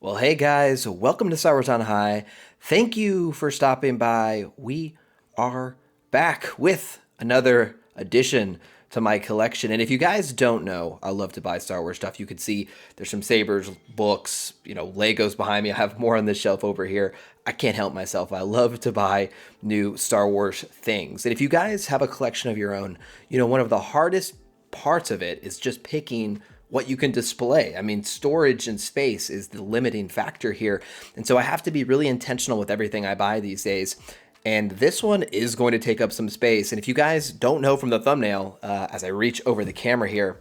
Well, hey guys, welcome to Star Wars on High. Thank you for stopping by. We are back with another addition to my collection. And if you guys don't know, I love to buy Star Wars stuff. You can see there's some sabers, books, Legos behind me. I have more on this shelf over here. I can't help myself. I love to buy new Star Wars things. And if you guys have a collection of your own, one of the hardest parts of it is just picking what you can display. I mean, storage and space is the limiting factor here. And so I have to be really intentional with everything I buy these days. And this one is going to take up some space. And if you guys don't know from the thumbnail, as I reach over the camera here,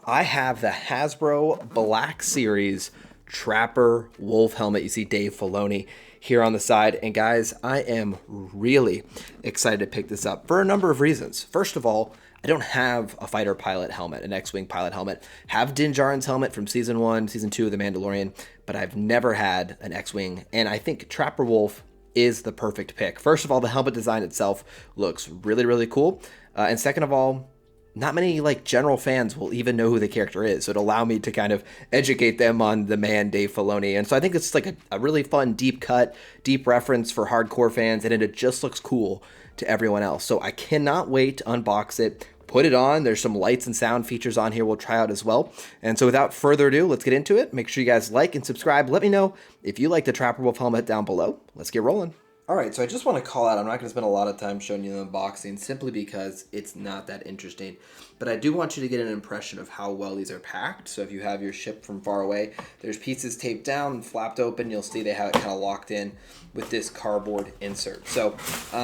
I have the Hasbro Black Series Trapper Wolf helmet. You see Dave Filoni here on the side. And guys, I am really excited to pick this up for a number of reasons. First of all, I don't have a fighter pilot helmet, an X-Wing pilot helmet. Have Din Djarin's helmet from Season 1, Season 2 of The Mandalorian, but I've never had an X-Wing. And I think Trapper Wolf is the perfect pick. First of all, the helmet design itself looks really, really cool. And second of all, not many general fans will even know who the character is. So it'll allow me to kind of educate them on the man, Dave Filoni. And so I think it's like a really fun, deep cut, deep reference for hardcore fans. And it just looks cool to everyone else. So I cannot wait to unbox it, put it on. There's some lights and sound features on here we'll try out as well. And so without further ado, let's get into it. Make sure you guys like and subscribe. Let me know if you like the Trapper Wolf helmet down below. Let's get rolling. All right, so I just want to call out, I'm not going to spend a lot of time showing you the unboxing simply because it's not that interesting. But I do want you to get an impression of how well these are packed. So if you have your ship from far away, there's pieces taped down, flapped open. You'll see they have it kind of locked in with this cardboard insert. So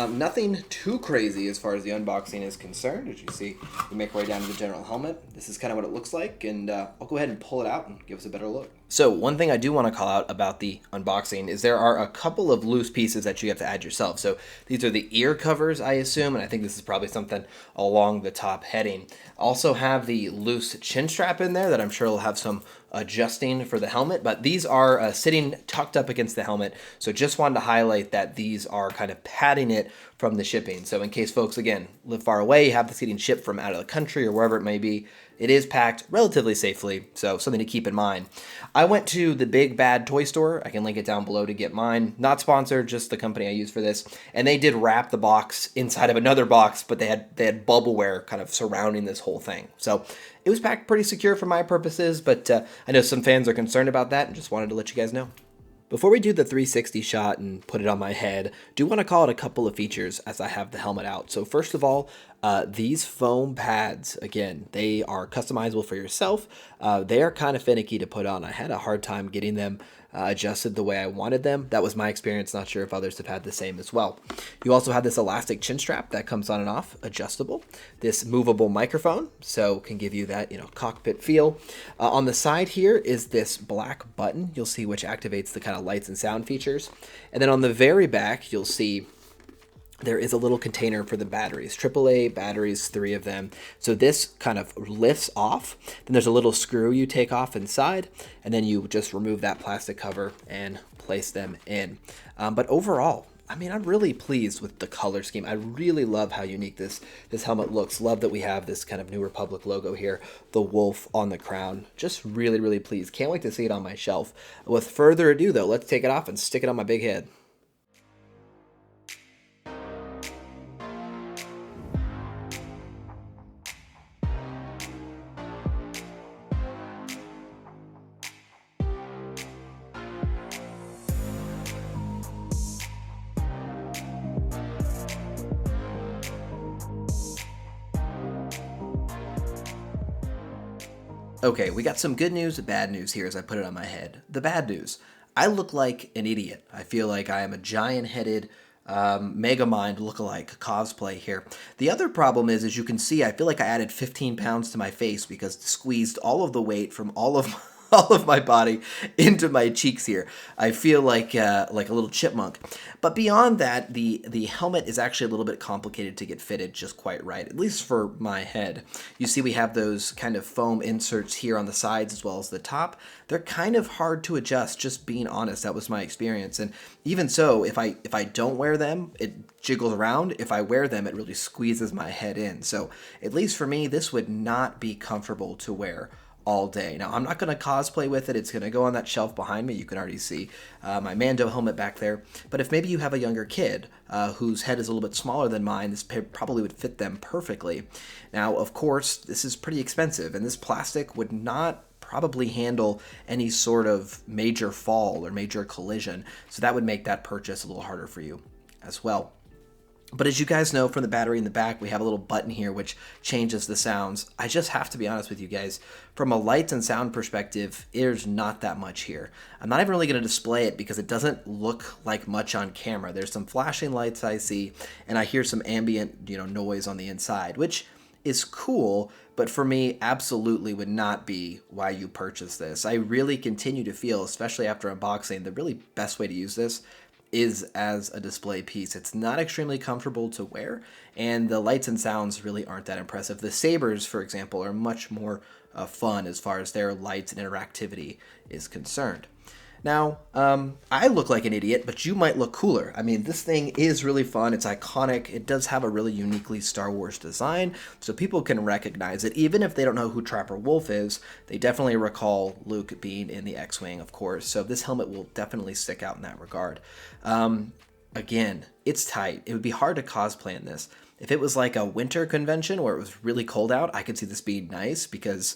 nothing too crazy as far as the unboxing is concerned. As you see, we make our way down to the general helmet. This is kind of what it looks like, and I'll go ahead and pull it out and give us a better look. So one thing I do want to call out about the unboxing is there are a couple of loose pieces that you have to add yourself. So these are the ear covers, I assume, and I think this is probably something along the top heading. Also have the loose chin strap in there that I'm sure will have some adjusting for the helmet, but these are sitting tucked up against the helmet. So just wanted to highlight that these are kind of padding it from the shipping. So in case folks, again, live far away, have this getting shipped from out of the country or wherever it may be, it is packed relatively safely, so something to keep in mind. I went to the Big Bad Toy Store. I can link it down below to get mine. Not sponsored, just the company I use for this. And they did wrap the box inside of another box, but they had bubbleware kind of surrounding this whole thing. So it was packed pretty secure for my purposes, but I know some fans are concerned about that and just wanted to let you guys know. Before we do the 360 shot and put it on my head, do want to call out a couple of features as I have the helmet out. So first of all, these foam pads, again, they are customizable for yourself. They are kind of finicky to put on. I had a hard time getting them adjusted the way I wanted them. That was my experience. Not sure if others have had the same as well. You also have this elastic chin strap that comes on and off, adjustable. This movable microphone, so can give you that cockpit feel. On the side here is this black button you'll see, which activates the kind of lights and sound features. And then on the very back, you'll see there is a little container for the batteries, AAA batteries, 3 of them. So this kind of lifts off. Then there's a little screw you take off inside, and then you just remove that plastic cover and place them in. But overall, I mean, I'm really pleased with the color scheme. I really love how unique this helmet looks. Love that we have this kind of New Republic logo here, the wolf on the crown. Just really, really pleased. Can't wait to see it on my shelf. With further ado, though, let's take it off and stick it on my big head. Okay, we got some good news and bad news here as I put it on my head. The bad news, I look like an idiot. I feel like I am a giant-headed Megamind lookalike cosplay here. The other problem is, as you can see, I feel like I added 15 pounds to my face because squeezed all of the weight from all of all of my body into my cheeks here. I feel like a little chipmunk. But beyond that, the helmet is actually a little bit complicated to get fitted just quite right, at least for my head. You see we have those kind of foam inserts here on the sides as well as the top. They're kind of hard to adjust, just being honest. That was my experience. And even so, if I don't wear them, it jiggles around. If I wear them, it really squeezes my head in. So at least for me, this would not be comfortable to wear all day. Now, I'm not going to cosplay with it. It's going to go on that shelf behind me. You can already see my Mando helmet back there. But if maybe you have a younger kid whose head is a little bit smaller than mine, this probably would fit them perfectly. Now, of course, this is pretty expensive, and this plastic would not probably handle any sort of major fall or major collision. So that would make that purchase a little harder for you as well. But as you guys know from the battery in the back, we have a little button here which changes the sounds. I just have to be honest with you guys. From a lights and sound perspective, there's not that much here. I'm not even really going to display it because it doesn't look like much on camera. There's some flashing lights I see, and I hear some ambient, noise on the inside, which is cool, but for me, absolutely would not be why you purchase this. I really continue to feel, especially after unboxing, the really best way to use this is as a display piece. It's not extremely comfortable to wear, and the lights and sounds really aren't that impressive. The sabers, for example, are much more fun as far as their lights and interactivity is concerned. Now, I look like an idiot, but you might look cooler. I mean, this thing is really fun. It's iconic. It does have a really uniquely Star Wars design, so people can recognize it. Even if they don't know who Trapper Wolf is, they definitely recall Luke being in the X-Wing, of course. So this helmet will definitely stick out in that regard. Again, it's tight. It would be hard to cosplay in this. If it was like a winter convention where it was really cold out, I could see this being nice because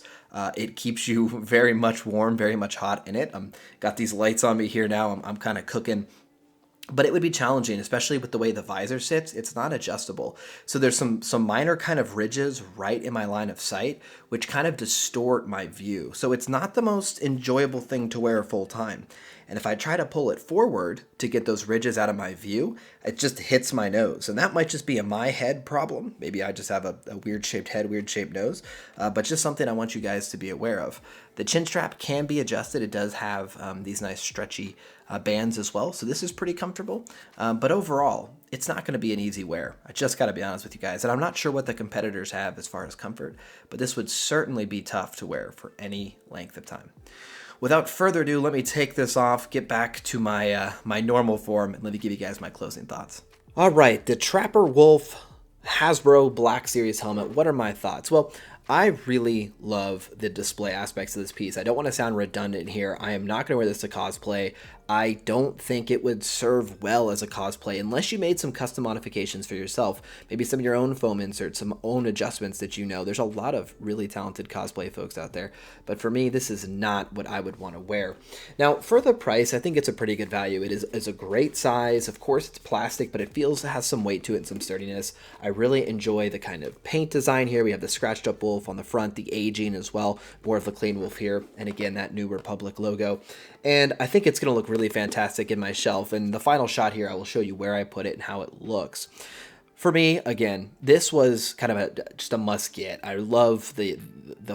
it keeps you very much warm, very much hot in it. Got these lights on me here now. I'm kind of cooking. But it would be challenging, especially with the way the visor sits. It's not adjustable. So there's some minor kind of ridges right in my line of sight, which kind of distort my view. So it's not the most enjoyable thing to wear full time. And if I try to pull it forward to get those ridges out of my view, it just hits my nose. And that might just be a my head problem. Maybe I just have a weird shaped head, weird shaped nose, but just something I want you guys to be aware of. The chin strap can be adjusted. It does have these nice stretchy bands as well. So this is pretty comfortable. But overall, it's not going to be an easy wear. I just got to be honest with you guys. And I'm not sure what the competitors have as far as comfort, but this would certainly be tough to wear for any length of time. Without further ado, let me take this off, get back to my my normal form, and let me give you guys my closing thoughts. All right, the Trapper Wolf Hasbro Black Series helmet. What are my thoughts? Well, I really love the display aspects of this piece. I don't want to sound redundant here. I am not going to wear this to cosplay. I don't think it would serve well as a cosplay unless you made some custom modifications for yourself. Maybe some of your own foam inserts, some own adjustments that you know. There's a lot of really talented cosplay folks out there. But for me, this is not what I would want to wear. Now, for the price, I think it's a pretty good value. It is a great size. Of course, it's plastic, but it feels it has some weight to it and some sturdiness. I really enjoy the kind of paint design here. We have the scratched up wolf on the front, the aging as well, more of the clean wolf here, and again, that New Republic logo. And I think it's going to look really fantastic in my shelf. And the final shot here, I will show you where I put it and how it looks. For me, again, this was kind of just a must get. I love the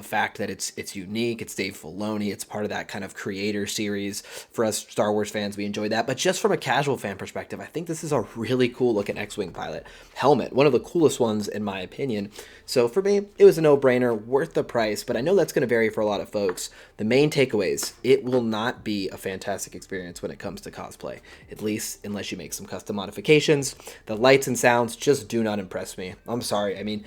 fact that it's unique. It's Dave Filoni. It's part of that kind of creator series. For us Star Wars fans, we enjoy that. But just from a casual fan perspective, I think this is a really cool looking X-Wing pilot helmet. One of the coolest ones in my opinion. So for me, it was a no-brainer, worth the price. But I know that's going to vary for a lot of folks. The main takeaways, it will not be a fantastic experience when it comes to cosplay. At least unless you make some custom modifications. The lights and sounds just do not impress me. I'm sorry. I mean,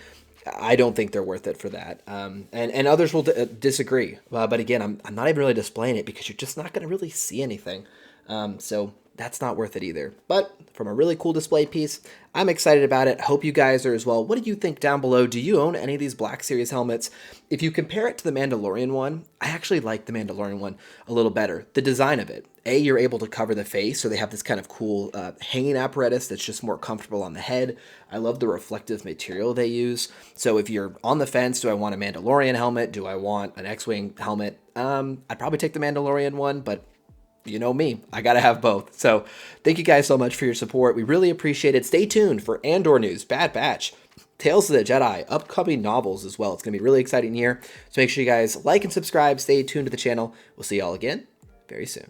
I don't think they're worth it for that. And others will disagree. But again, I'm not even really displaying it because you're just not going to really see anything. So that's not worth it either. But from a really cool display piece, I'm excited about it. Hope you guys are as well. What do you think down below? Do you own any of these Black Series helmets? If you compare it to the Mandalorian one, I actually like the Mandalorian one a little better. The design of it. You're able to cover the face, so they have this kind of cool hanging apparatus that's just more comfortable on the head. I love the reflective material they use. So if you're on the fence, do I want a Mandalorian helmet? Do I want an X-Wing helmet? I'd probably take the Mandalorian one, but you know me, I gotta have both. So thank you guys so much for your support. We really appreciate it. Stay tuned for Andor news, Bad Batch, Tales of the Jedi, upcoming novels as well. It's gonna be really exciting here. So make sure you guys like and subscribe. Stay tuned to the channel. We'll see y'all again very soon.